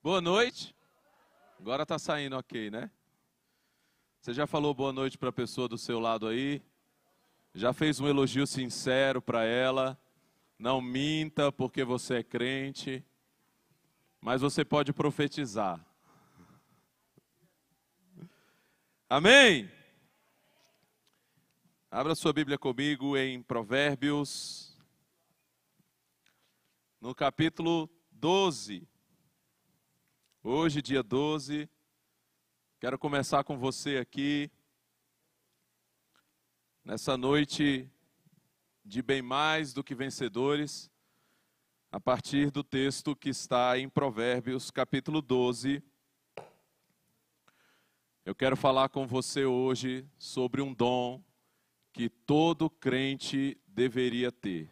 Boa noite. Agora tá saindo ok, né? Você já falou boa noite para a pessoa do seu lado aí? Já fez um elogio sincero para ela? Não minta porque você é crente, mas você pode profetizar. Amém? Abra sua Bíblia comigo em Provérbios, no capítulo 12. Hoje, dia 12, quero começar com você aqui, nessa noite de bem mais do que vencedores, a partir do texto que está em Provérbios, capítulo 12. Eu quero falar com você hoje sobre um dom que todo crente deveria ter.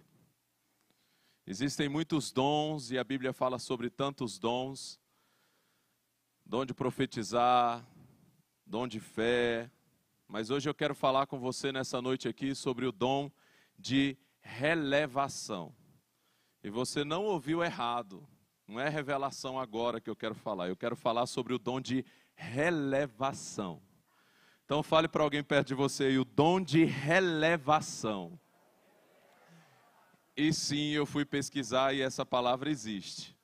Existem muitos dons e a Bíblia fala sobre tantos dons. Dom de profetizar, dom de fé, mas hoje eu quero falar com você nessa noite aqui sobre o dom de relevação. E você não ouviu errado, não é revelação agora que eu quero falar sobre o dom de relevação. Então fale para alguém perto de você aí, o dom de relevação. E sim, eu fui pesquisar e essa palavra existe.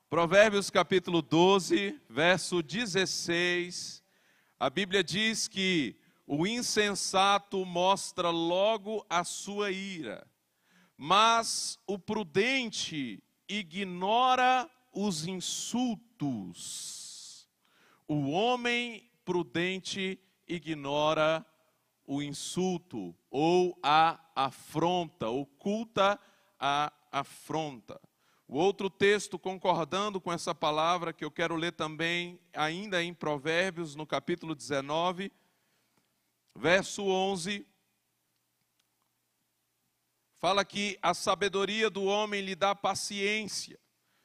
Provérbios capítulo 12, verso 16, a Bíblia diz que o insensato mostra logo a sua ira, mas o prudente ignora os insultos. O homem prudente ignora o insulto ou a afronta, oculta a afronta. O outro texto concordando com essa palavra que eu quero ler também, ainda em Provérbios, no capítulo 19, verso 11, fala que a sabedoria do homem lhe dá paciência,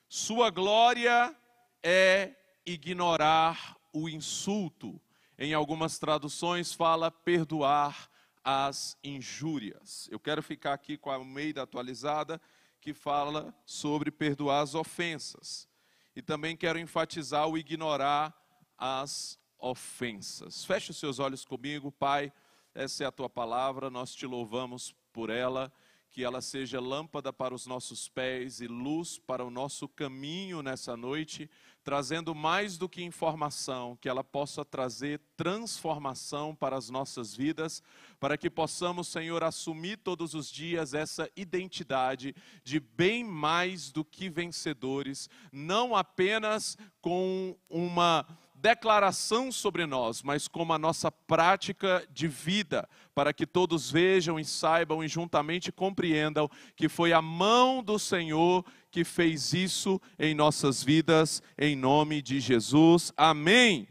sua glória é ignorar o insulto. Em algumas traduções fala perdoar as injúrias. Eu quero ficar aqui com a Almeida atualizada, que fala sobre perdoar as ofensas. E também quero enfatizar o ignorar as ofensas. Feche os seus olhos comigo, Pai, essa é a Tua palavra, nós Te louvamos por ela, que ela seja lâmpada para os nossos pés e luz para o nosso caminho nessa noite, trazendo mais do que informação, que ela possa trazer transformação para as nossas vidas, para que possamos, Senhor, assumir todos os dias essa identidade de bem mais do que vencedores, não apenas com uma declaração sobre nós, mas como a nossa prática de vida, para que todos vejam e saibam e juntamente compreendam que foi a mão do Senhor que fez isso em nossas vidas, em nome de Jesus. Amém.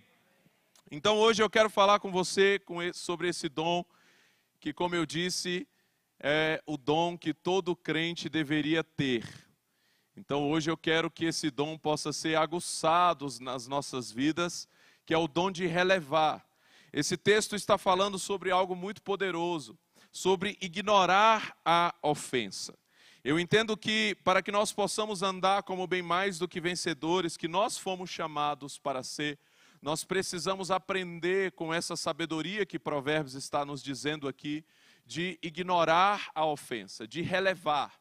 Então hoje eu quero falar com você sobre esse dom, que como eu disse, é o dom que todo crente deveria ter. Então hoje eu quero que esse dom possa ser aguçado nas nossas vidas, que é o dom de relevar. Esse texto está falando sobre algo muito poderoso, sobre ignorar a ofensa. Eu entendo que para que nós possamos andar como bem mais do que vencedores, que nós fomos chamados para ser, nós precisamos aprender com essa sabedoria que Provérbios está nos dizendo aqui, de ignorar a ofensa, de relevar.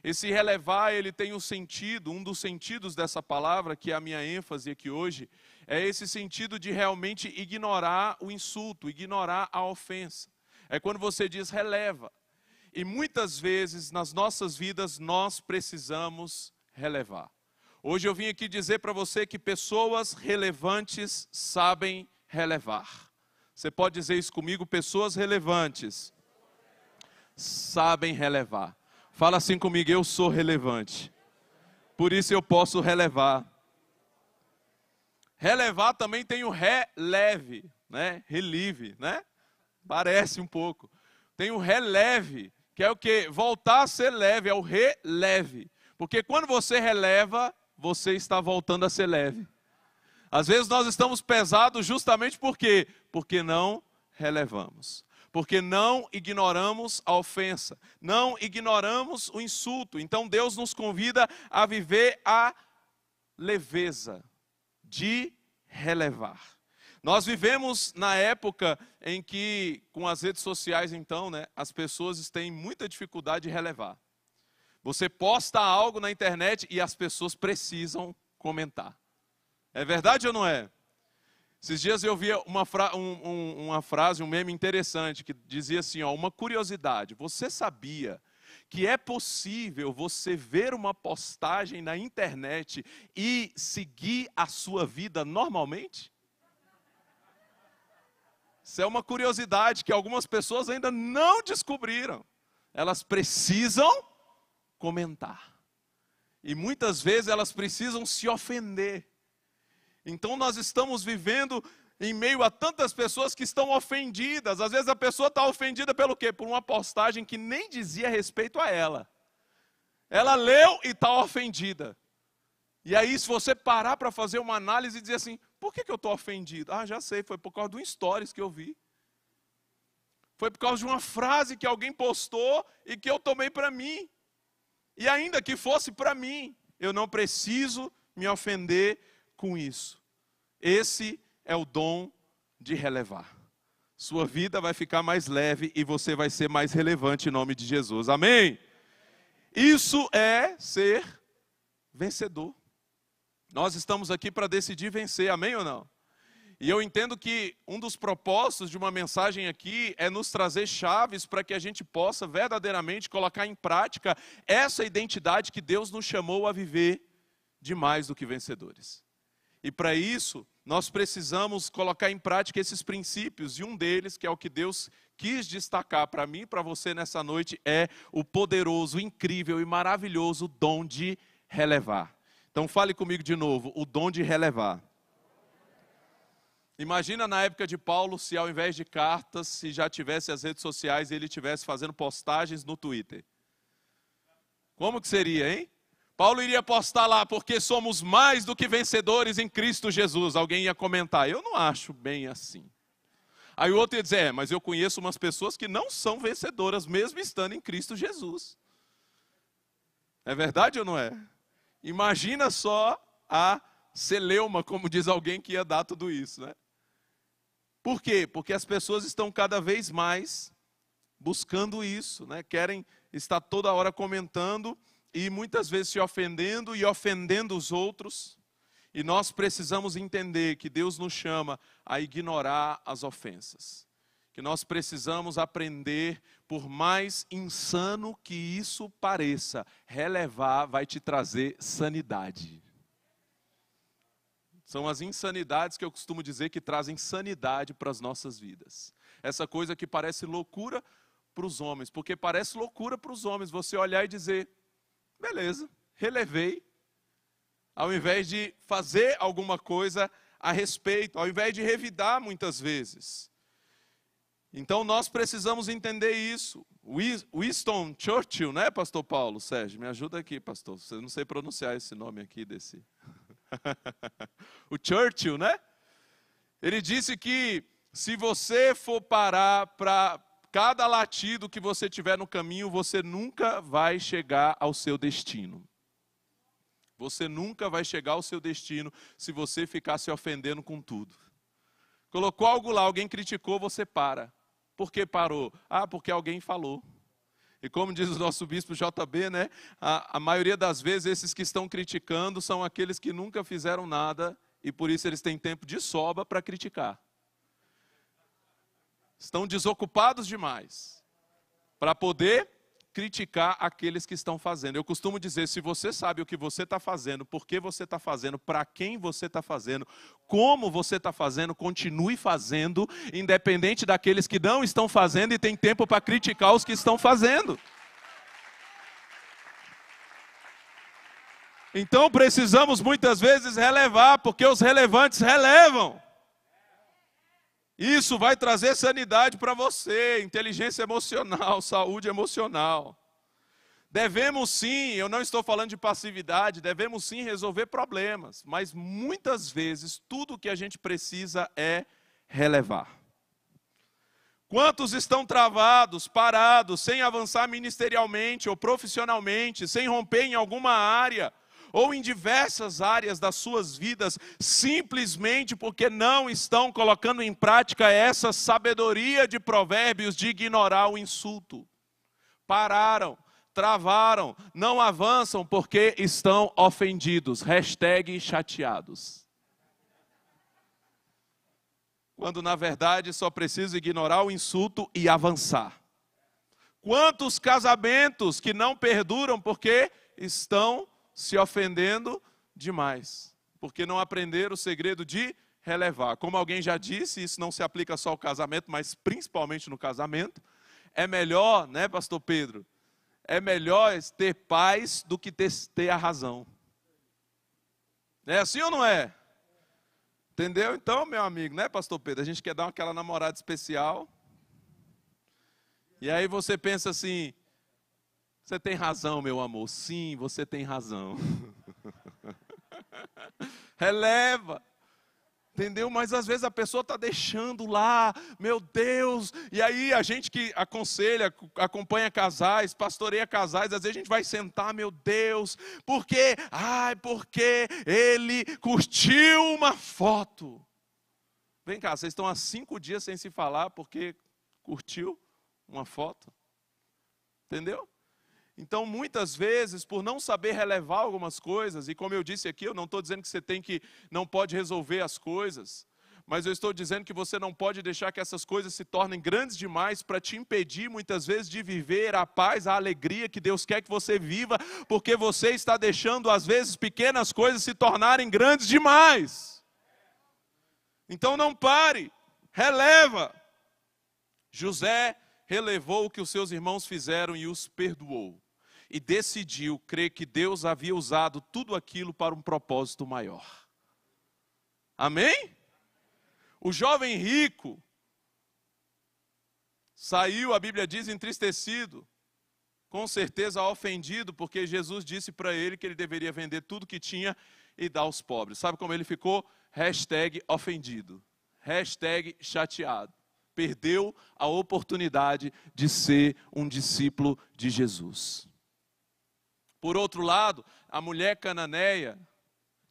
Esse relevar, ele tem um sentido, um dos sentidos dessa palavra, que é a minha ênfase aqui hoje, é esse sentido de realmente ignorar o insulto, ignorar a ofensa. É quando você diz releva. E muitas vezes nas nossas vidas nós precisamos relevar. Hoje eu vim aqui dizer para você que pessoas relevantes sabem relevar. Você pode dizer isso comigo? Pessoas relevantes sabem relevar. Fala assim comigo, eu sou relevante. Por isso eu posso relevar. Relevar também tem o releve, né? Relive, né? Parece um pouco. Tem o releve, que é o quê? Voltar a ser leve, é o releve. Porque quando você releva, você está voltando a ser leve. Às vezes nós estamos pesados justamente por quê? Porque não relevamos. Porque não ignoramos a ofensa, não ignoramos o insulto. Então Deus nos convida a viver a leveza de relevar. Nós vivemos na época em que, com as redes sociais então, né, as pessoas têm muita dificuldade de relevar. Você posta algo na internet e as pessoas precisam comentar. É verdade ou não é? Esses dias eu vi uma frase, um meme interessante, que dizia assim, ó, uma curiosidade. Você sabia que é possível você ver uma postagem na internet e seguir a sua vida normalmente? Isso é uma curiosidade que algumas pessoas ainda não descobriram. Elas precisam comentar. E muitas vezes elas precisam se ofender. Então nós estamos vivendo em meio a tantas pessoas que estão ofendidas. Às vezes a pessoa está ofendida pelo quê? Por uma postagem que nem dizia respeito a ela. Ela leu e está ofendida. E aí, se você parar para fazer uma análise e dizer assim, por que eu estou ofendido? Ah, já sei, foi por causa de um stories que eu vi. Foi por causa de uma frase que alguém postou e que eu tomei para mim. E ainda que fosse para mim, eu não preciso me ofender com isso. Esse é o dom de relevar. Sua vida vai ficar mais leve e você vai ser mais relevante em nome de Jesus. Amém? Isso é ser vencedor. Nós estamos aqui para decidir vencer, amém ou não? E eu entendo que um dos propósitos de uma mensagem aqui é nos trazer chaves para que a gente possa verdadeiramente colocar em prática essa identidade que Deus nos chamou a viver de mais do que vencedores. E para isso, nós precisamos colocar em prática esses princípios, e um deles, que é o que Deus quis destacar para mim e para você nessa noite, é o poderoso, incrível e maravilhoso dom de relevar. Então fale comigo de novo, o dom de relevar. Imagina na época de Paulo, se ao invés de cartas, se já tivesse as redes sociais e ele estivesse fazendo postagens no Twitter. Como que seria, hein? Paulo iria postar lá, porque somos mais do que vencedores em Cristo Jesus. Alguém ia comentar, eu não acho bem assim. Aí o outro ia dizer, mas eu conheço umas pessoas que não são vencedoras, mesmo estando em Cristo Jesus. É verdade ou não é? Imagina só a celeuma, como diz alguém que ia dar tudo isso, né? Por quê? Porque as pessoas estão cada vez mais buscando isso, né? Querem estar toda hora comentando e muitas vezes se ofendendo e ofendendo os outros. E nós precisamos entender que Deus nos chama a ignorar as ofensas. Que nós precisamos aprender, por mais insano que isso pareça, relevar vai te trazer sanidade. São as insanidades que eu costumo dizer que trazem sanidade para as nossas vidas. Essa coisa que parece loucura para os homens, porque parece loucura para os homens você olhar e dizer, beleza, relevei, ao invés de fazer alguma coisa a respeito, ao invés de revidar muitas vezes. Então nós precisamos entender isso. Winston Churchill, né, pastor Paulo? Sérgio, me ajuda aqui, pastor. Eu não sei pronunciar esse nome aqui desse... O Churchill, né? Ele disse que se você for parar para cada latido que você tiver no caminho, você nunca vai chegar ao seu destino. Você nunca vai chegar ao seu destino se você ficar se ofendendo com tudo. Colocou algo lá, alguém criticou, você para. Por que parou? Ah, porque alguém falou. E como diz o nosso bispo JB, né, a maioria das vezes esses que estão criticando são aqueles que nunca fizeram nada e por isso eles têm tempo de sobra para criticar. Estão desocupados demais para poder criticar aqueles que estão fazendo. Eu costumo dizer, se você sabe o que você está fazendo, por que você está fazendo, para quem você está fazendo, como você está fazendo, continue fazendo, independente daqueles que não estão fazendo e tem tempo para criticar os que estão fazendo. Então precisamos muitas vezes relevar, porque os relevantes relevam. Isso vai trazer sanidade para você, inteligência emocional, saúde emocional. Devemos sim, eu não estou falando de passividade, devemos sim resolver problemas, mas muitas vezes tudo o que a gente precisa é relevar. Quantos estão travados, parados, sem avançar ministerialmente ou profissionalmente, sem romper em alguma área, ou em diversas áreas das suas vidas, simplesmente porque não estão colocando em prática essa sabedoria de Provérbios de ignorar o insulto. Pararam, travaram, não avançam porque estão ofendidos. Hashtag chateados. Quando na verdade só precisa ignorar o insulto e avançar. Quantos casamentos que não perduram porque estão se ofendendo demais, porque não aprenderam o segredo de relevar. Como alguém já disse, isso não se aplica só ao casamento, mas principalmente no casamento, é melhor, né, pastor Pedro? É melhor ter paz do que ter a razão. É assim ou não é? Entendeu? Então, meu amigo, né, pastor Pedro? A gente quer dar aquela namorada especial. E aí você pensa assim, você tem razão, meu amor. Sim, você tem razão. Releva. Entendeu? Mas às vezes a pessoa está deixando lá, meu Deus. E aí a gente que aconselha, acompanha casais, pastoreia casais, às vezes a gente vai sentar, meu Deus, por quê? Ai, porque ele curtiu uma foto. Vem cá, vocês estão há 5 dias sem se falar porque curtiu uma foto. Entendeu? Então, muitas vezes, por não saber relevar algumas coisas, e como eu disse aqui, eu não estou dizendo que você não pode resolver as coisas, mas eu estou dizendo que você não pode deixar que essas coisas se tornem grandes demais para te impedir, muitas vezes, de viver a paz, a alegria que Deus quer que você viva, porque você está deixando, às vezes, pequenas coisas se tornarem grandes demais. Então, não pare, releva. José relevou o que os seus irmãos fizeram e os perdoou. E decidiu crer que Deus havia usado tudo aquilo para um propósito maior. Amém? O jovem rico saiu, a Bíblia diz, entristecido, com certeza ofendido, porque Jesus disse para ele que ele deveria vender tudo que tinha e dar aos pobres. Sabe como ele ficou? Hashtag ofendido, hashtag chateado. Perdeu a oportunidade de ser um discípulo de Jesus. Por outro lado, a mulher cananeia,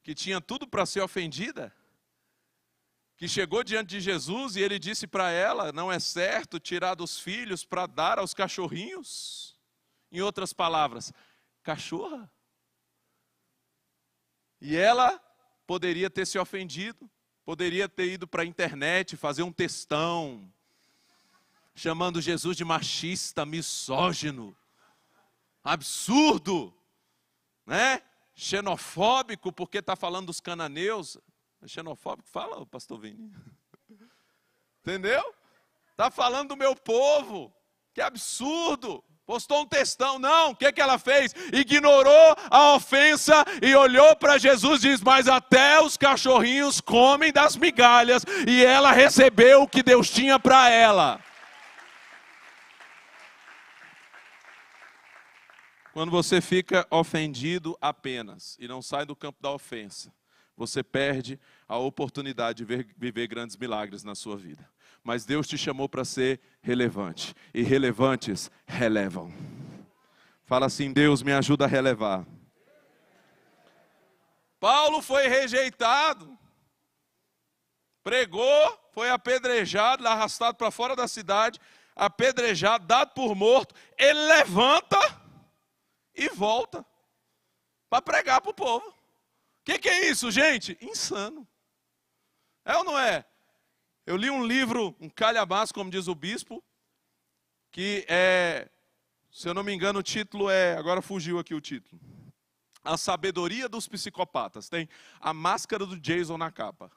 que tinha tudo para ser ofendida, que chegou diante de Jesus e ele disse para ela, não é certo tirar dos filhos para dar aos cachorrinhos? Em outras palavras, cachorra. E ela poderia ter se ofendido, poderia ter ido para a internet, fazer um textão, chamando Jesus de machista, misógino, absurdo, né? Xenofóbico, porque está falando dos cananeus. É xenofóbico? Fala, pastor Vini. Entendeu? Está falando do meu povo. Que absurdo. Postou um textão. Não, o que ela fez? Ignorou a ofensa e olhou para Jesus e diz, mas até os cachorrinhos comem das migalhas. E ela recebeu o que Deus tinha para ela. Quando você fica ofendido apenas e não sai do campo da ofensa, você perde a oportunidade de viver grandes milagres na sua vida. Mas Deus te chamou para ser relevante. E relevantes relevam. Fala assim, Deus me ajuda a relevar. Paulo foi rejeitado. Pregou, foi apedrejado, arrastado para fora da cidade, apedrejado, dado por morto. Ele levanta e volta para pregar para o povo. O que é isso, gente? Insano. É ou não é? Eu li um livro, um calhamaço, como diz o bispo, que é, se eu não me engano, o título é, agora fugiu aqui o título, A Sabedoria dos Psicopatas. Tem a máscara do Jason na capa.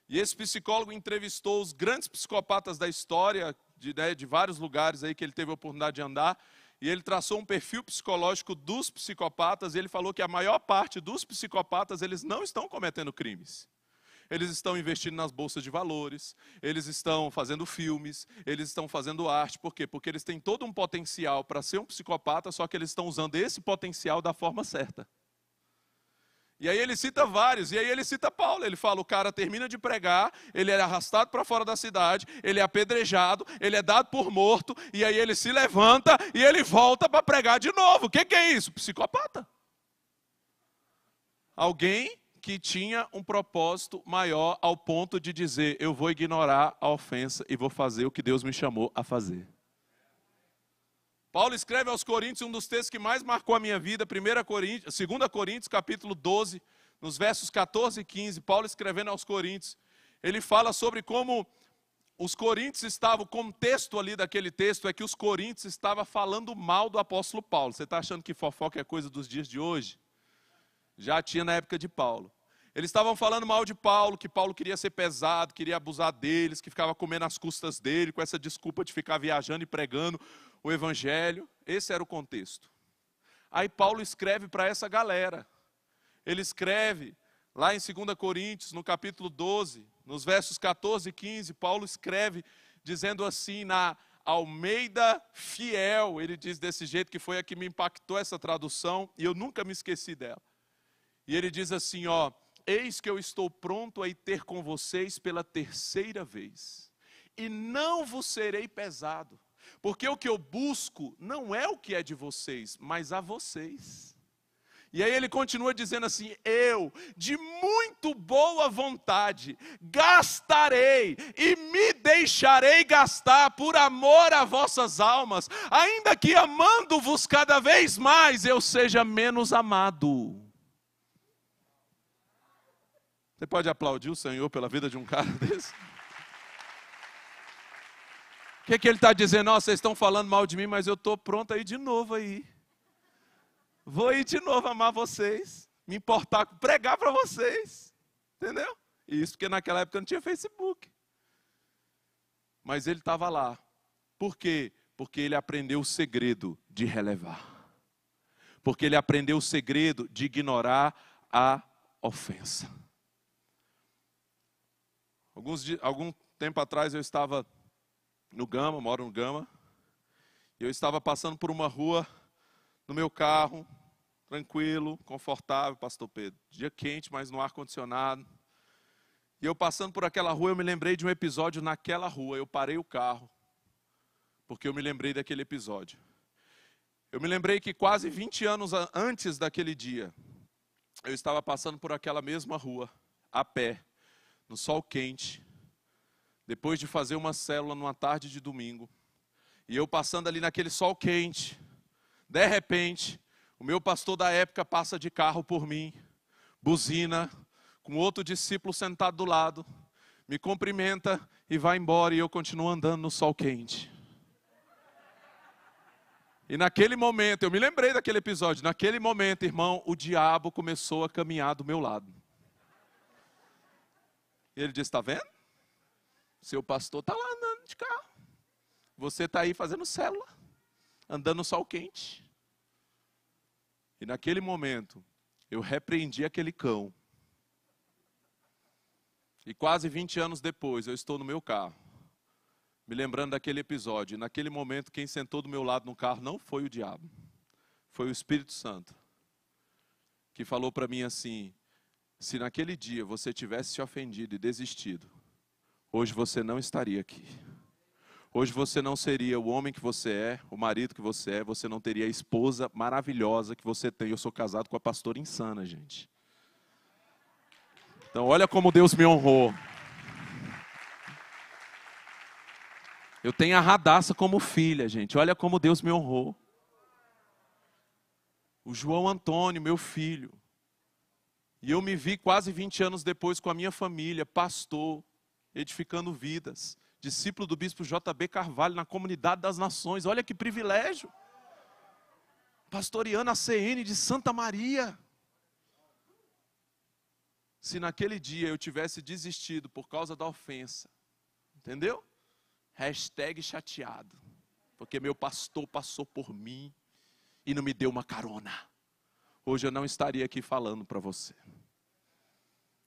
E esse psicólogo entrevistou os grandes psicopatas da história, de vários lugares aí que ele teve a oportunidade de andar, e ele traçou um perfil psicológico dos psicopatas, e ele falou que a maior parte dos psicopatas, eles não estão cometendo crimes. Eles estão investindo nas bolsas de valores, eles estão fazendo filmes, eles estão fazendo arte. Por quê? Porque eles têm todo um potencial para ser um psicopata, só que eles estão usando esse potencial da forma certa. E aí ele cita vários, e aí ele cita Paulo, ele fala, o cara termina de pregar, ele é arrastado para fora da cidade, ele é apedrejado, ele é dado por morto, e aí ele se levanta e ele volta para pregar de novo. O que é isso? Psicopata. Alguém que tinha um propósito maior ao ponto de dizer, eu vou ignorar a ofensa e vou fazer o que Deus me chamou a fazer. Paulo escreve aos Coríntios, um dos textos que mais marcou a minha vida, 2 Coríntios, capítulo 12, nos versos 14 e 15, Paulo escrevendo aos Coríntios, ele fala sobre como os Coríntios estavam, o contexto ali daquele texto é que os Coríntios estavam falando mal do apóstolo Paulo. Você está achando que fofoca é coisa dos dias de hoje? Já tinha na época de Paulo. Eles estavam falando mal de Paulo, que Paulo queria ser pesado, queria abusar deles, que ficava comendo as custas dele, com essa desculpa de ficar viajando e pregando o evangelho. Esse era o contexto. Aí Paulo escreve para essa galera. Ele escreve lá em 2 Coríntios, no capítulo 12, nos versos 14 e 15, Paulo escreve dizendo assim, na Almeida Fiel, ele diz desse jeito, que foi a que me impactou essa tradução, e eu nunca me esqueci dela. E ele diz assim, ó, eis que eu estou pronto a ir ter com vocês pela 3ª vez, e não vos serei pesado, porque o que eu busco não é o que é de vocês, mas a vocês. E aí ele continua dizendo assim, eu, de muito boa vontade, gastarei e me deixarei gastar por amor a vossas almas, ainda que amando-vos cada vez mais, eu seja menos amado. Você pode aplaudir o Senhor pela vida de um cara desse? O que ele está dizendo? Ó, vocês estão falando mal de mim, mas eu estou pronto a ir de novo aí. Vou ir de novo amar vocês, me importar, pregar para vocês. Entendeu? Isso porque naquela época não tinha Facebook. Mas ele estava lá. Por quê? Porque ele aprendeu o segredo de relevar. Porque ele aprendeu o segredo de ignorar a ofensa. Algum tempo atrás eu estava no Gama, moro no Gama, e eu estava passando por uma rua no meu carro, tranquilo, confortável, pastor Pedro, dia quente, mas no ar-condicionado, e eu passando por aquela rua, eu me lembrei de um episódio naquela rua, eu parei o carro, porque eu me lembrei daquele episódio. Eu me lembrei que quase 20 anos antes daquele dia, eu estava passando por aquela mesma rua, a pé, no sol quente, depois de fazer uma célula numa tarde de domingo, e eu passando ali naquele sol quente, de repente, o meu pastor da época passa de carro por mim, buzina, com outro discípulo sentado do lado, me cumprimenta e vai embora, e eu continuo andando no sol quente. E naquele momento, eu me lembrei daquele episódio, naquele momento, irmão, o diabo começou a caminhar do meu lado. E ele disse, está vendo? Seu pastor está lá andando de carro. Você está aí fazendo célula, andando no sol quente. E naquele momento, eu repreendi aquele cão. E quase 20 anos depois, eu estou no meu carro, me lembrando daquele episódio. E naquele momento, quem sentou do meu lado no carro não foi o diabo. Foi o Espírito Santo. Que falou para mim assim, se naquele dia você tivesse se ofendido e desistido, hoje você não estaria aqui. Hoje você não seria o homem que você é, o marido que você não teria a esposa maravilhosa que você tem. Eu sou casado com a pastora insana, gente. Então olha como Deus me honrou. Eu tenho a Radassa como filha, gente. Olha como Deus me honrou. O João Antônio, meu filho. E eu me vi quase 20 anos depois com a minha família, pastor, edificando vidas. Discípulo do bispo J.B. Carvalho na Comunidade das Nações. Olha que privilégio. Pastoreando a CN de Santa Maria. Se naquele dia eu tivesse desistido por causa da ofensa, entendeu? Hashtag chateado. Porque meu pastor passou por mim e não me deu uma carona. Hoje eu não estaria aqui falando para você.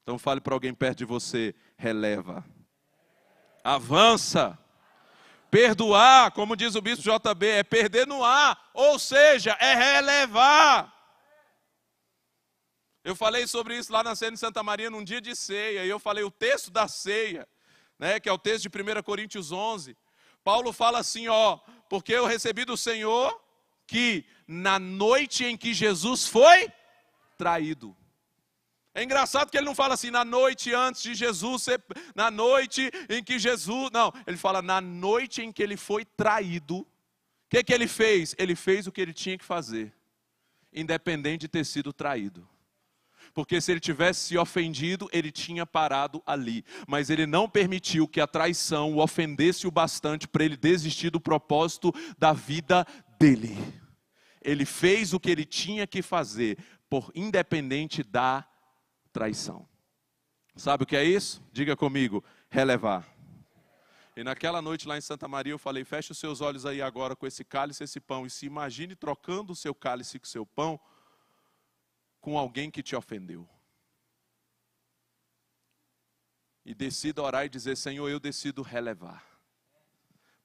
Então fale para alguém perto de você, releva. Avança. Perdoar, como diz o bispo JB, é perder no ar, ou seja, é relevar. Eu falei sobre isso lá na CN Santa Maria num dia de ceia, e eu falei o texto da ceia, né, que é o texto de 1 Coríntios 11. Paulo fala assim, ó, porque eu recebi do Senhor que na noite em que Jesus foi traído, É engraçado que ele não fala assim, na noite antes de Jesus, na noite em que Jesus... Não, ele fala na noite em que ele foi traído. O que ele fez? Ele fez o que ele tinha que fazer, independente de ter sido traído. Porque se ele tivesse se ofendido, ele tinha parado ali. Mas ele não permitiu que a traição o ofendesse o bastante para ele desistir do propósito da vida dele. Ele fez o que ele tinha que fazer, por independente da traição. Sabe o que é isso? Diga comigo, relevar. E naquela noite lá em Santa Maria eu falei, feche os seus olhos aí agora com esse cálice e esse pão. E se imagine trocando o seu cálice com o seu pão com alguém que te ofendeu. E decida orar e dizer, Senhor, eu decido relevar.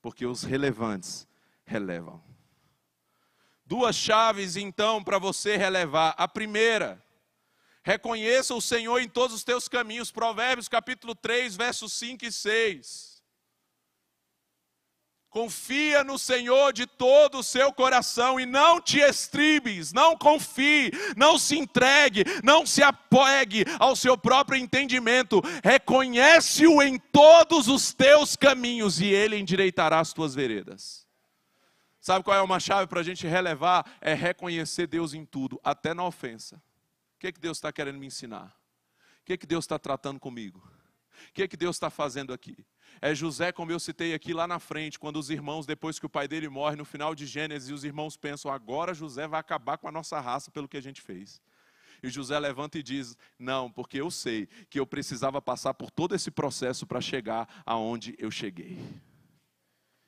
Porque os relevantes relevam. Duas chaves então para você relevar. A primeira, reconheça o Senhor em todos os teus caminhos. Provérbios capítulo 3, versos 5 e 6. Confia no Senhor de todo o seu coração e não te estribes, não confie, não se entregue, não se apegue ao seu próprio entendimento. Reconhece-o em todos os teus caminhos e Ele endireitará as tuas veredas. Sabe qual é uma chave para a gente relevar? É reconhecer Deus em tudo, até na ofensa. O que Deus está querendo me ensinar? O que Deus está tratando comigo? O que Deus está fazendo aqui? É José, como eu citei aqui lá na frente, quando os irmãos, depois que o pai dele morre, no final de Gênesis, os irmãos pensam, agora José vai acabar com a nossa raça pelo que a gente fez. E José levanta e diz, não, porque eu sei que eu precisava passar por todo esse processo para chegar aonde eu cheguei.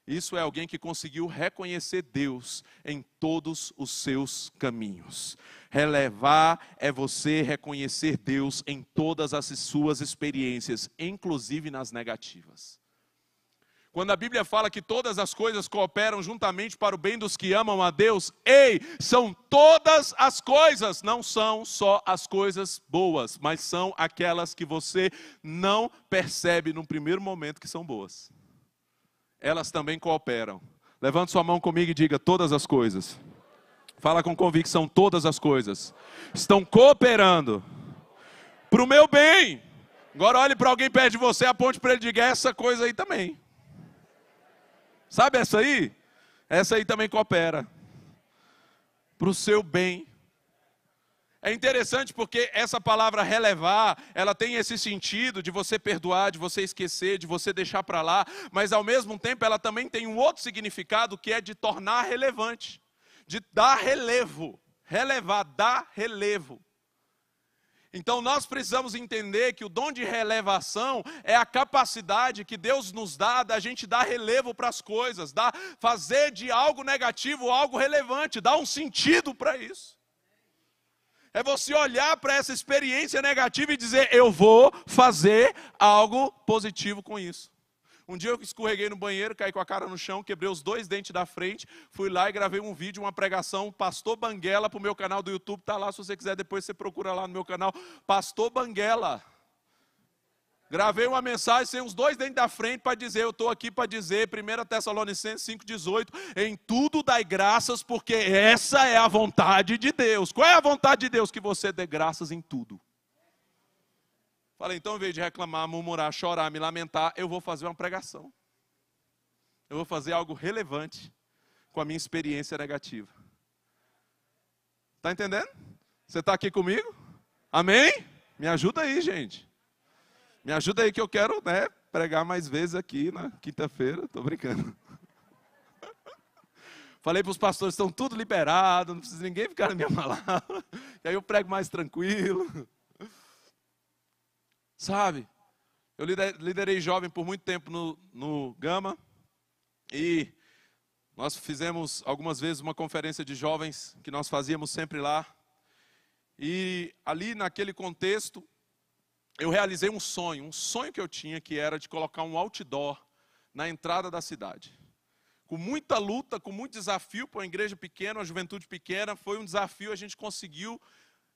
Isso é alguém que conseguiu reconhecer Deus em todos os seus caminhos. Relevar é você reconhecer Deus em todas as suas experiências, inclusive nas negativas. Quando a Bíblia fala que todas as coisas cooperam juntamente para o bem dos que amam a Deus, são todas as coisas, não são só as coisas boas, mas são aquelas que você não percebe no primeiro momento que são boas. Elas também cooperam. Levante sua mão comigo e diga, todas as coisas. Fala com convicção, todas as coisas estão cooperando para o meu bem. Agora olhe para alguém perto de você, aponte para ele e diga, essa coisa aí também. Sabe essa aí? Essa aí também coopera para o seu bem. É interessante porque essa palavra relevar, ela tem esse sentido de você perdoar, de você esquecer, de você deixar para lá, mas ao mesmo tempo ela também tem um outro significado que é de tornar relevante, de dar relevo, relevar, dar relevo. Então nós precisamos entender que o dom de relevação é a capacidade que Deus nos dá da gente dar relevo para as coisas, fazer de algo negativo algo relevante, dar um sentido para isso. É você olhar para essa experiência negativa e dizer, eu vou fazer algo positivo com isso. Um dia eu escorreguei no banheiro, caí com a cara no chão, quebrei os 2 dentes da frente, fui lá e gravei um vídeo, uma pregação, Pastor Banguela, para o meu canal do YouTube, está lá, se você quiser depois você procura lá no meu canal, Pastor Banguela. Gravei uma mensagem sem os 2 dentes da frente para dizer, eu estou aqui para dizer, 1 Tessalonicenses 5,18, em tudo dai graças, porque essa é a vontade de Deus. Qual é a vontade de Deus? Que você dê graças em tudo. Falei, então, em vez de reclamar, murmurar, chorar, me lamentar, eu vou fazer uma pregação. Eu vou fazer algo relevante com a minha experiência negativa. Está entendendo? Você está aqui comigo? Amém? Me ajuda aí, gente. Me ajuda aí que eu quero, pregar mais vezes aqui na quinta-feira. Estou brincando. Falei para os pastores, estão tudo liberados, não precisa ninguém ficar na minha palavra. E aí eu prego mais tranquilo. Sabe, eu liderei jovem por muito tempo no Gama. E nós fizemos algumas vezes uma conferência de jovens que nós fazíamos sempre lá. E ali naquele contexto, eu realizei um sonho que eu tinha, que era de colocar um outdoor na entrada da cidade. Com muita luta, com muito desafio para uma igreja pequena, uma juventude pequena, foi um desafio, a gente conseguiu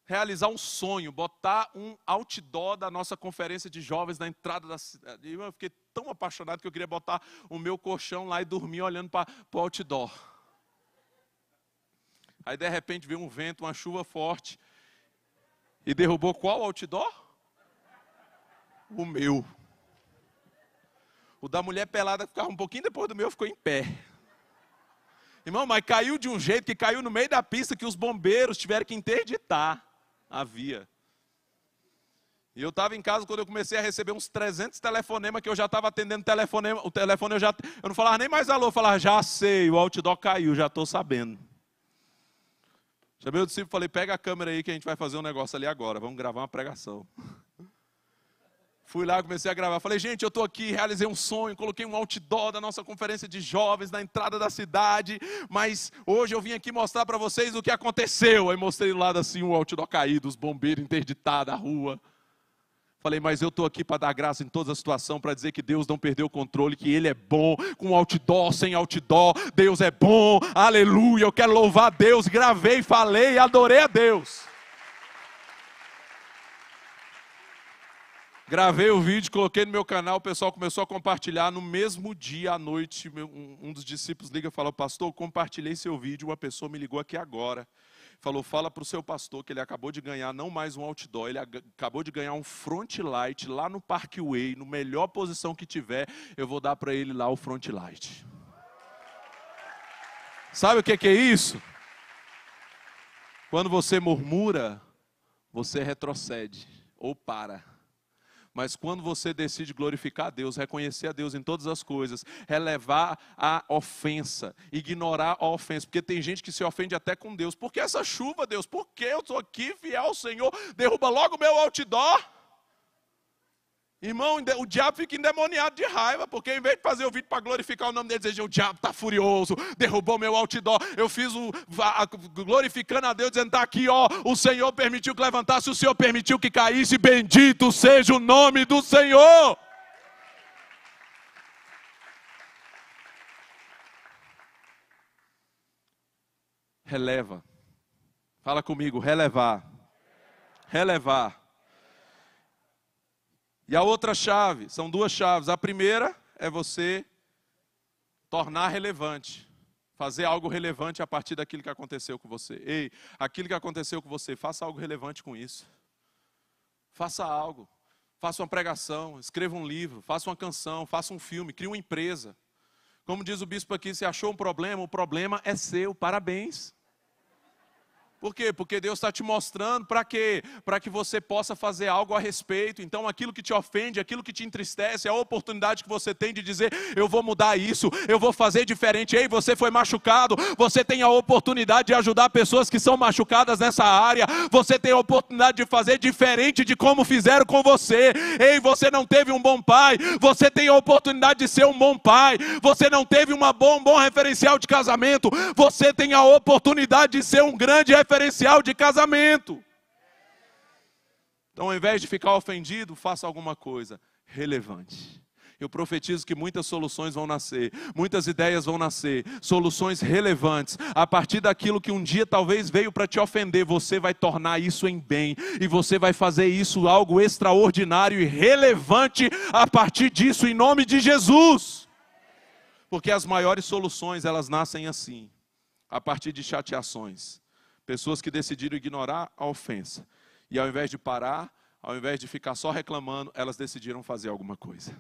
realizar um sonho, botar um outdoor da nossa conferência de jovens na entrada da cidade. E eu fiquei tão apaixonado que eu queria botar o meu colchão lá e dormir olhando para o outdoor. Aí de repente veio um vento, uma chuva forte, E derrubou qual outdoor? O meu. O da mulher pelada ficava um pouquinho depois do meu, ficou em pé. Irmão, mas caiu de um jeito que caiu no meio da pista que os bombeiros tiveram que interditar a via. E eu estava em casa quando eu comecei a receber uns 300 telefonemas que eu já estava atendendo telefonema. O telefone eu não falava nem mais alô, eu falava, já sei, o outdoor caiu, já estou sabendo. Chamei o discípulo e falei, pega a câmera aí que a gente vai fazer um negócio ali agora, vamos gravar uma pregação. Fui lá, comecei a gravar. Falei, gente, eu estou aqui, realizei um sonho, coloquei um outdoor da nossa conferência de jovens na entrada da cidade, mas hoje eu vim aqui mostrar para vocês o que aconteceu. Aí mostrei do lado assim, o outdoor caído, os bombeiros interditados, a rua. Falei, mas eu estou aqui para dar graça em toda a situação, para dizer que Deus não perdeu o controle, que Ele é bom, com outdoor, sem outdoor, Deus é bom, aleluia, eu quero louvar a Deus. Gravei, falei, adorei a Deus. Gravei o vídeo, coloquei no meu canal, o pessoal começou a compartilhar. No mesmo dia à noite, um dos discípulos liga e fala, pastor, compartilhei seu vídeo, uma pessoa me ligou aqui agora. Falou, fala para o seu pastor que ele acabou de ganhar não mais um outdoor, ele acabou de ganhar um front light lá no Parkway, no melhor posição que tiver, eu vou dar para ele lá o front light. Sabe o que é isso? Quando você murmura, você retrocede ou para. Mas quando você decide glorificar a Deus, reconhecer a Deus em todas as coisas, relevar a ofensa, ignorar a ofensa, porque tem gente que se ofende até com Deus. Por que essa chuva, Deus? Por que eu estou aqui, fiel ao Senhor? Derruba logo o meu outdoor. Irmão, o diabo fica endemoniado de raiva, porque em vez de fazer o vídeo para glorificar o nome dele, dizer, o diabo está furioso, derrubou meu outdoor, eu fiz glorificando a Deus, dizendo, está aqui, ó, o Senhor permitiu que levantasse, o Senhor permitiu que caísse, bendito seja o nome do Senhor. Releva. Fala comigo, relevar. Relevar. E a outra chave, são duas chaves. A primeira é você tornar relevante. Fazer algo relevante a partir daquilo que aconteceu com você. Ei, aquilo que aconteceu com você, faça algo relevante com isso. Faça algo. Faça uma pregação, escreva um livro, faça uma canção, faça um filme, crie uma empresa. Como diz o bispo aqui, se achou um problema, o problema é seu, parabéns. Por quê? Porque Deus está te mostrando para quê? Para que você possa fazer algo a respeito. Então aquilo que te ofende, aquilo que te entristece, é a oportunidade que você tem de dizer, eu vou mudar isso, eu vou fazer diferente. Ei, você foi machucado, você tem a oportunidade de ajudar pessoas que são machucadas nessa área. Você tem a oportunidade de fazer diferente de como fizeram com você. Ei, você não teve um bom pai, você tem a oportunidade de ser um bom pai. Você não teve um bom referencial de casamento, você tem a oportunidade de ser um grande referencial de casamento. Então, ao invés de ficar ofendido, faça alguma coisa relevante. Eu profetizo que muitas soluções vão nascer, muitas ideias vão nascer, soluções relevantes. A partir daquilo que um dia talvez veio para te ofender, você vai tornar isso em bem. E você vai fazer isso algo extraordinário e relevante a partir disso, em nome de Jesus. Porque as maiores soluções, elas nascem assim, a partir de chateações. Pessoas que decidiram ignorar a ofensa. E ao invés de parar, ao invés de ficar só reclamando, elas decidiram fazer alguma coisa.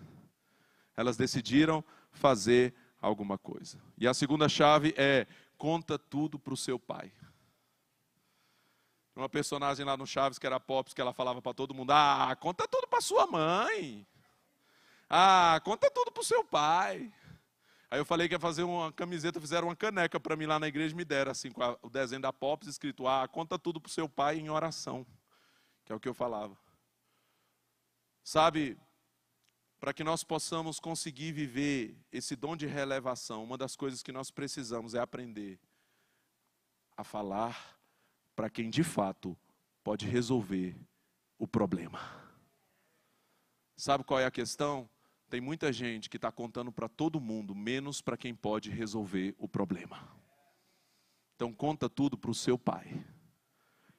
Elas decidiram fazer alguma coisa. E a segunda chave é, conta tudo para o seu pai. Uma personagem lá no Chaves, que era Pops, que ela falava para todo mundo, conta tudo para sua mãe. Conta tudo para o seu pai. Aí eu falei que ia fazer uma camiseta, fizeram uma caneca para mim lá na igreja, me deram assim, com o desenho da Pops, escrito, conta tudo para o seu pai em oração, que é o que eu falava. Sabe, para que nós possamos conseguir viver esse dom de relevação, uma das coisas que nós precisamos é aprender a falar para quem de fato pode resolver o problema. Sabe qual é a questão? Tem muita gente que está contando para todo mundo, menos para quem pode resolver o problema. Então conta tudo para o seu pai.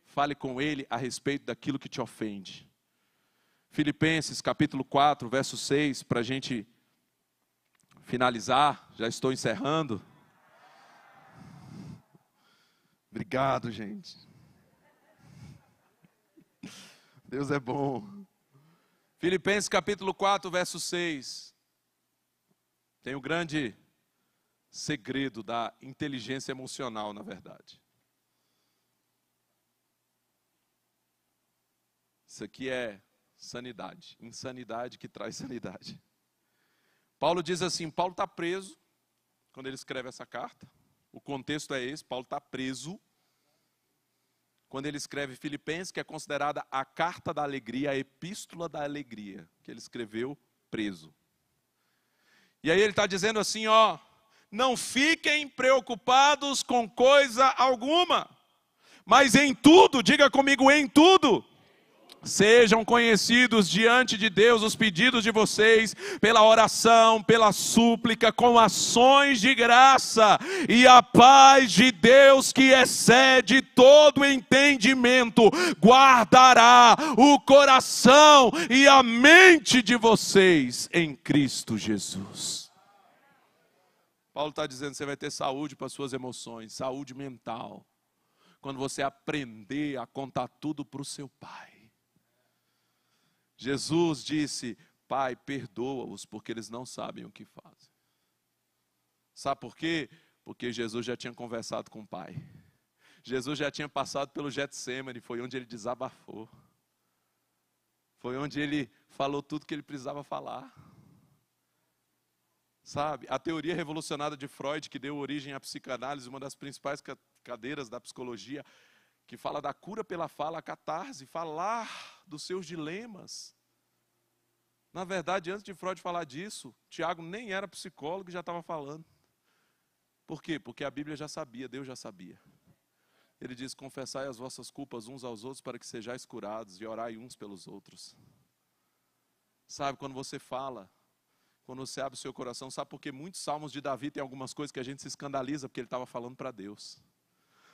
Fale com ele a respeito daquilo que te ofende. Filipenses capítulo 4, verso 6, para a gente finalizar, já estou encerrando. Obrigado, gente. Deus é bom. Filipenses capítulo 4, verso 6. Tem o grande segredo da inteligência emocional, na verdade. Isso aqui é sanidade, insanidade que traz sanidade. Paulo diz assim, Paulo está preso, quando ele escreve essa carta. O contexto é esse, Paulo está preso. Quando ele escreve Filipenses, que é considerada a carta da alegria, a epístola da alegria, que ele escreveu preso. E aí ele está dizendo assim, ó, não fiquem preocupados com coisa alguma, mas em tudo, diga comigo, em tudo, sejam conhecidos diante de Deus os pedidos de vocês, pela oração, pela súplica, com ações de graça, e a paz de Deus, que excede todo entendimento, guardará o coração e a mente de vocês em Cristo Jesus. Paulo está dizendo que você vai ter saúde para suas emoções, saúde mental, quando você aprender a contar tudo para o seu Pai. Jesus disse, Pai, perdoa-os, porque eles não sabem o que fazem. Sabe por quê? Porque Jesus já tinha conversado com o Pai. Jesus já tinha passado pelo Getsêmani, foi onde ele desabafou. Foi onde ele falou tudo que ele precisava falar. Sabe, a teoria revolucionária de Freud, que deu origem à psicanálise, uma das principais cadeiras da psicologia, que fala da cura pela fala, a catarse, falar dos seus dilemas. Na verdade, antes de Freud falar disso, Tiago nem era psicólogo e já estava falando. Por quê? Porque a Bíblia já sabia, Deus já sabia. Ele diz, confessai as vossas culpas uns aos outros para que sejais curados e orai uns pelos outros. Sabe, quando você fala, quando você abre o seu coração, sabe por que muitos salmos de Davi tem algumas coisas que a gente se escandaliza, porque ele estava falando para Deus.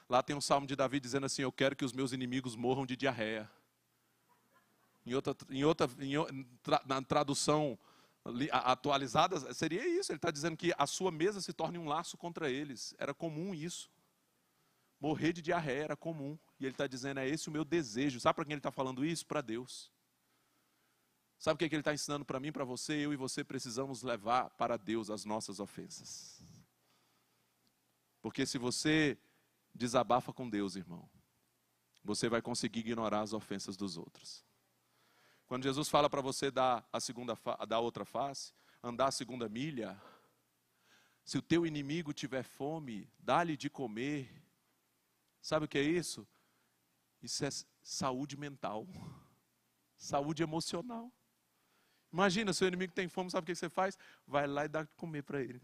Lá tem um salmo de Davi dizendo assim, eu quero que os meus inimigos morram de diarreia. Na tradução atualizada, seria isso. Ele está dizendo que a sua mesa se torne um laço contra eles. Era comum isso. Morrer de diarreia era comum. E ele está dizendo, é esse o meu desejo. Sabe para quem ele está falando isso? Para Deus. Sabe o que ele está ensinando para mim, para você? Eu e você precisamos levar para Deus as nossas ofensas. Porque se você desabafa com Deus, irmão, você vai conseguir ignorar as ofensas dos outros. Quando Jesus fala para você dar a outra face, andar a segunda milha, se o teu inimigo tiver fome, dá-lhe de comer. Sabe o que é isso? Isso é saúde mental, saúde emocional. Imagina, seu inimigo tem fome, sabe o que você faz? Vai lá e dá de comer para ele.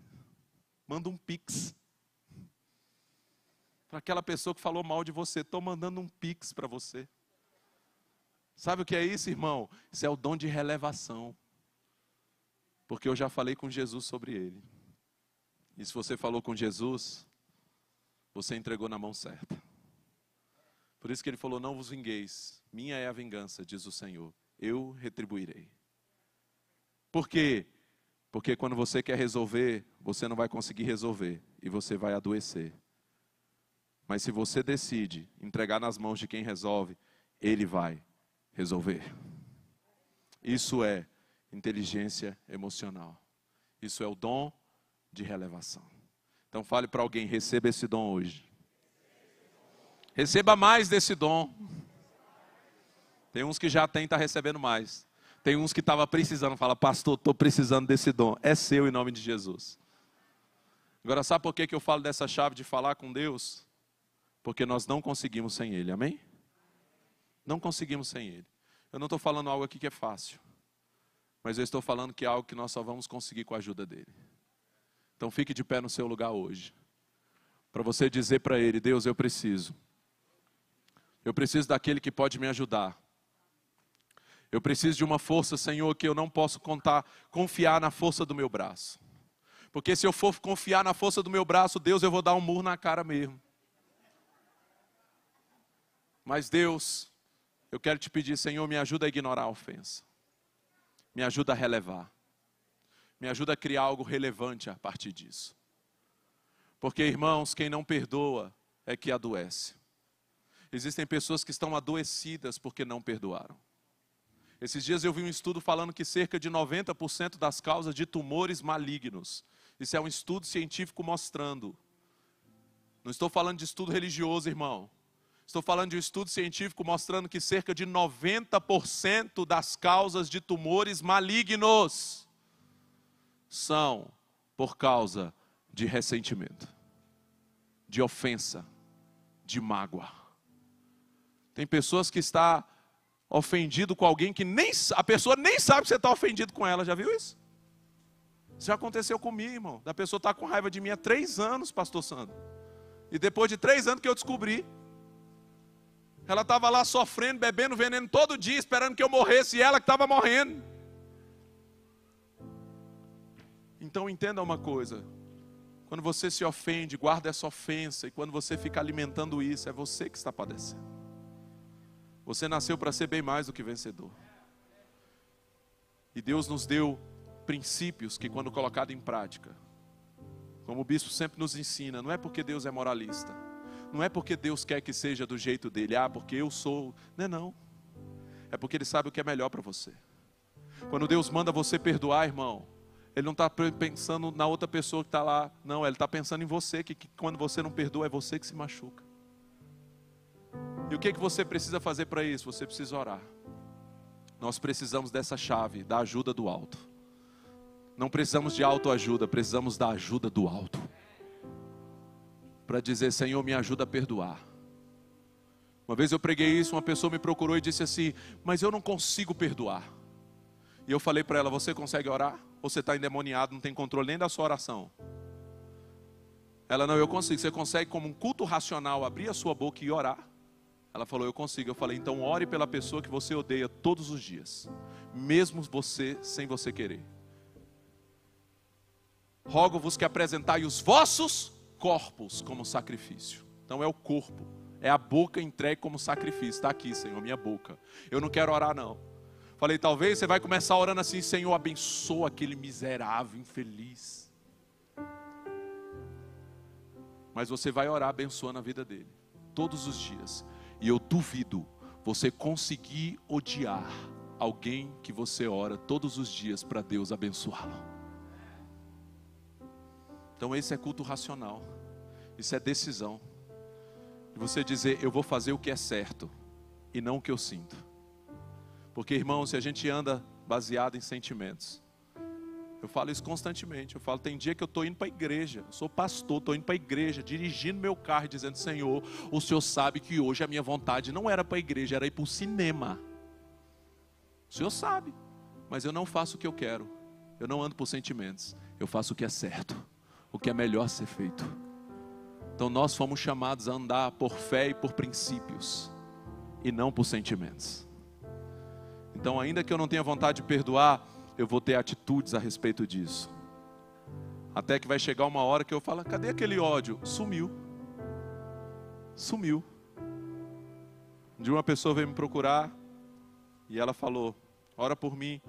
Manda um pix. Para aquela pessoa que falou mal de você, estou mandando um pix para você. Sabe o que é isso, irmão? Isso é o dom de relevação. Porque eu já falei com Jesus sobre ele. E se você falou com Jesus, você entregou na mão certa. Por isso que ele falou, não vos vingueis, minha é a vingança, diz o Senhor, eu retribuirei. Por quê? Porque quando você quer resolver, você não vai conseguir resolver e você vai adoecer. Mas se você decide entregar nas mãos de quem resolve, ele vai resolver. Isso é inteligência emocional. Isso é o dom de relevação. Então fale para alguém, receba esse dom hoje. Receba mais desse dom. Tem uns que já tem, está recebendo mais. Tem uns que estavam precisando, fala, pastor, estou precisando desse dom. É seu em nome de Jesus. Agora sabe por que eu falo dessa chave de falar com Deus? Porque nós não conseguimos sem Ele, amém? Não conseguimos sem Ele. Eu não estou falando algo aqui que é fácil. Mas eu estou falando que é algo que nós só vamos conseguir com a ajuda dEle. Então fique de pé no seu lugar hoje. Para você dizer para Ele, Deus, eu preciso. Eu preciso daquele que pode me ajudar. Eu preciso de uma força, Senhor, que eu não posso confiar na força do meu braço. Porque se eu for confiar na força do meu braço, Deus, eu vou dar um murro na cara mesmo. Mas Deus, eu quero te pedir, Senhor, me ajuda a ignorar a ofensa. Me ajuda a relevar. Me ajuda a criar algo relevante a partir disso. Porque, irmãos, quem não perdoa é que adoece. Existem pessoas que estão adoecidas porque não perdoaram. Esses dias eu vi um estudo falando que cerca de 90% das causas de tumores malignos. Isso é um estudo científico mostrando. Não estou falando de estudo religioso, irmão. Estou falando de um estudo científico mostrando que cerca de 90% das causas de tumores malignos são por causa de ressentimento, de ofensa, de mágoa. Tem pessoas que estão ofendido com alguém que a pessoa nem sabe que você está ofendido com ela. Já viu isso? Isso já aconteceu comigo, irmão. A pessoa está com raiva de mim há 3 anos, pastor Sandro. E depois de 3 anos que eu descobri. Ela estava lá sofrendo, bebendo veneno todo dia, esperando que eu morresse, e ela que estava morrendo. Então entenda uma coisa. Quando você se ofende, guarda essa ofensa, e quando você fica alimentando isso, é você que está padecendo. Você nasceu para ser bem mais do que vencedor. E Deus nos deu princípios que, quando colocado em prática, como o bispo sempre nos ensina, não é porque Deus é moralista, não é porque Deus quer que seja do jeito dele, porque eu sou, não. É porque Ele sabe o que é melhor para você. Quando Deus manda você perdoar, irmão, Ele não está pensando na outra pessoa que está lá, não, Ele está pensando em você, que quando você não perdoa, é você que se machuca. E o que você precisa fazer para isso? Você precisa orar. Nós precisamos dessa chave, da ajuda do alto. Não precisamos de autoajuda, precisamos da ajuda do alto. Para dizer, Senhor, me ajuda a perdoar. Uma vez eu preguei isso, uma pessoa me procurou e disse assim, mas eu não consigo perdoar. E eu falei para ela, você consegue orar? Ou você está endemoniado, não tem controle nem da sua oração? Ela, não, eu consigo. Você consegue, como um culto racional, abrir a sua boca e orar? Ela falou, eu consigo. Eu falei, então ore pela pessoa que você odeia todos os dias, mesmo você, sem você querer. Rogo-vos que apresentai os vossos corpos como sacrifício. Então é o corpo, é a boca entregue como sacrifício. Está aqui, Senhor, minha boca. Eu não quero orar, não. Falei, talvez você vai começar orando assim, Senhor, abençoa aquele miserável, infeliz. Mas você vai orar abençoando a vida dele, todos os dias. E eu duvido você conseguir odiar alguém que você ora todos os dias para Deus abençoá-lo. Então esse é culto racional. Isso é decisão. E você dizer, eu vou fazer o que é certo e não o que eu sinto. Porque, irmão, se a gente anda baseado em sentimentos, eu falo isso constantemente. Eu falo, tem dia que eu estou indo para a igreja, eu sou pastor, estou indo para a igreja, dirigindo meu carro e dizendo, Senhor, o Senhor sabe que hoje a minha vontade não era para a igreja, era ir para o cinema. O Senhor sabe, mas eu não faço o que eu quero. Eu não ando por sentimentos, eu faço o que é certo, o que é melhor ser feito. Então nós fomos chamados a andar por fé e por princípios, e não por sentimentos. Então, ainda que eu não tenha vontade de perdoar, eu vou ter atitudes a respeito disso. Até que vai chegar uma hora que eu falo, cadê aquele ódio? Sumiu. Sumiu. Um dia uma pessoa veio me procurar e ela falou, ora por mim,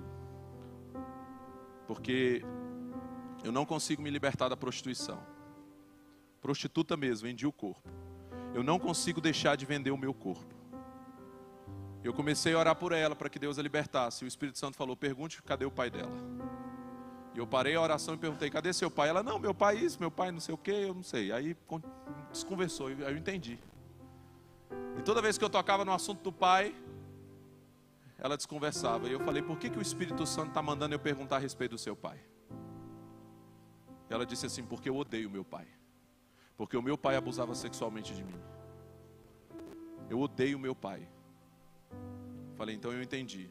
porque eu não consigo me libertar da prostituição. Prostituta mesmo, vendi o corpo. Eu não consigo deixar de vender o meu corpo. Eu comecei a orar por ela, para que Deus a libertasse. E o Espírito Santo falou, pergunte cadê o pai dela. E eu parei a oração e perguntei, cadê seu pai? Ela, não, meu pai isso, meu pai não sei o que, eu não sei. Aí desconversou, aí eu entendi. E toda vez que eu tocava no assunto do pai, ela desconversava. E eu falei, por que o Espírito Santo está mandando eu perguntar a respeito do seu pai? Ela disse assim, porque eu odeio meu pai. Porque o meu pai abusava sexualmente de mim. Eu odeio meu pai. Falei, então eu entendi.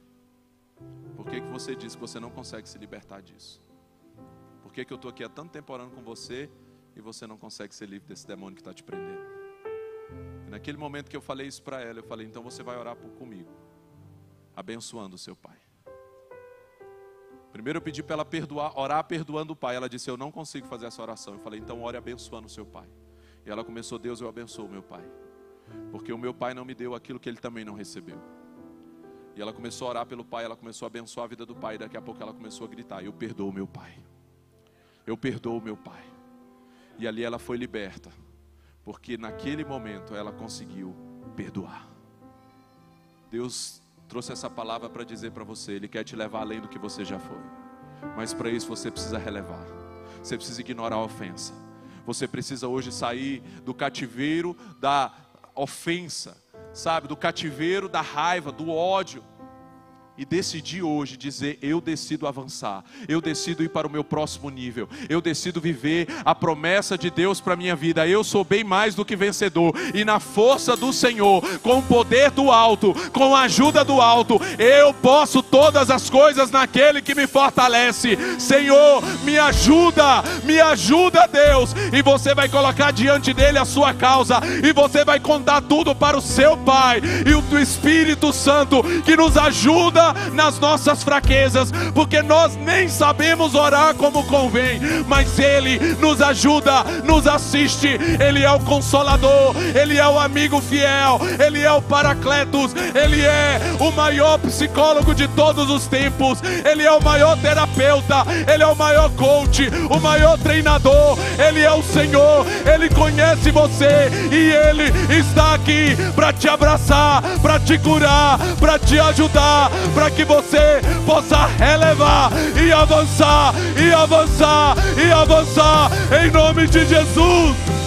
Por que você disse que você não consegue se libertar disso? Por que eu estou aqui há tanto tempo orando com você e você não consegue ser livre desse demônio que está te prendendo? E naquele momento que eu falei isso para ela, eu falei, então você vai orar comigo, abençoando o seu pai. Primeiro eu pedi para ela orar perdoando o pai. Ela disse, eu não consigo fazer essa oração. Eu falei, então ore abençoando o seu pai. E ela começou, Deus, eu abençoo o meu pai. Porque o meu pai não me deu aquilo que ele também não recebeu. E ela começou a orar pelo pai, ela começou a abençoar a vida do pai. E daqui a pouco ela começou a gritar, eu perdoo o meu pai. Eu perdoo o meu pai. E ali ela foi liberta. Porque naquele momento ela conseguiu perdoar. Deus trouxe essa palavra para dizer para você, Ele quer te levar além do que você já foi. Mas para isso você precisa relevar. Você precisa ignorar a ofensa. Você precisa hoje sair do cativeiro da ofensa, sabe? Do cativeiro da raiva, do ódio. E decidir hoje, dizer, eu decido avançar, eu decido ir para o meu próximo nível, eu decido viver a promessa de Deus para a minha vida, eu sou bem mais do que vencedor, e na força do Senhor, com o poder do alto, com a ajuda do alto, eu posso todas as coisas naquele que me fortalece. Senhor, me ajuda Deus, e você vai colocar diante dele a sua causa, e você vai contar tudo para o seu Pai, e o Espírito Santo, que nos ajuda nas nossas fraquezas, porque nós nem sabemos orar como convém, mas Ele nos ajuda, nos assiste. Ele é o Consolador, Ele é o amigo fiel, Ele é o Paracletos, Ele é o maior psicólogo de todos os tempos, Ele é o maior terapeuta, Ele é o maior coach, o maior treinador, Ele é o Senhor. Ele conhece você e Ele está aqui para te abraçar, para te curar, para te ajudar, para que você possa relevar e avançar, e avançar, e avançar, em nome de Jesus.